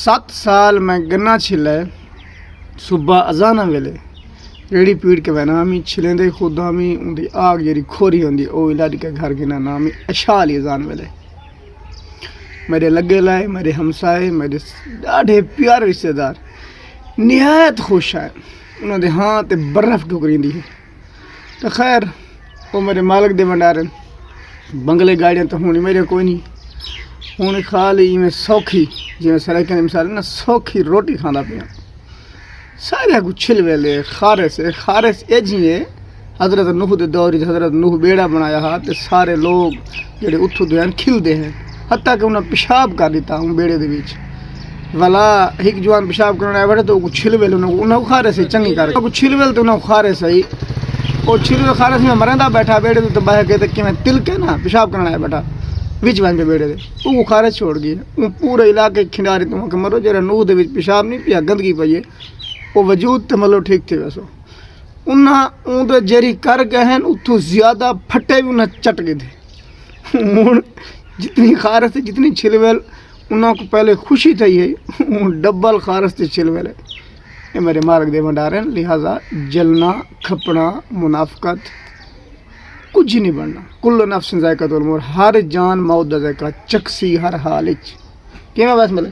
7 سال میں گنا چھلے صبح اذان ویلے ریڑی پیڑ کے بہنا ہمیں چھلیں خود ہمیں ان دی آگ جی کھوری ہوندی او لاڈی کے گھر گنا نامی اشالی اذان ویلے میرے لگے لائے میرے ہمسائے میرے ڈاڑھے پیارے رشتہ دار نہایت خوش ہیں انہوں نے ہاں تے برف ٹکری دی ہے تو خیر وہ میرے مالک دے بنڈارن بنگلے گاڑیاں تو ہونی میرے کوئی نہیں ہونی خالی میں سوکھی جی میں سرائے کے مثال نا سوکھی روٹی کھانا پیا سارے کو چھل ویلے خارس اے جی ہے حضرت نوح دے دور حضرت نوح بیڑا بنایا ہا تے سارے لوگ جڑے اتھو دے ہیں کھل دے ہیں حتیٰ کہ انہیں پیشاب کر دیتا ہوں بیڑے دے بیچ والا ایک جوان پیشاب کرنا ہے بیٹھے تو وہ چھل ویلے انہیں کھارے سے چنگی کر وہ چھل ویلے تو انہیں کھارے سے وہ چھل ویلے کھارے سے میں مرندہ بیٹھا بیڑے تو باہر کہتے کہ میں تل کے نا پیشاب کرنا ہے بیٹھا وچ وان پہ بیڑے دے وہ کھارے چھوڑ گئی وہ پورے علاقے کھنڈاری تو کہ مرو جرا نوح دے وچ پیشاب نہیں پیا گندگی پئی وہ وجود تے ملو ٹھیک تھے ویسو انہاں اون دے جری کر گئے ہیں اتھو زیادہ پھٹے بھی انہیں چٹ گئے تھے جتنی خارس تھی جتنی چھلویل انہوں کو پہلے خوشی تھی ہے ڈبل خارس تھی چھلویل ہے یہ میرے مارک دے بنڈاریں لہٰذا جلنا کھپنا منافقت کچھ نہیں بننا کل نفس ذائقۃ الموت ہر جان موت دا ذائقہ چکسی ہر حال وچ کیویں بس ملے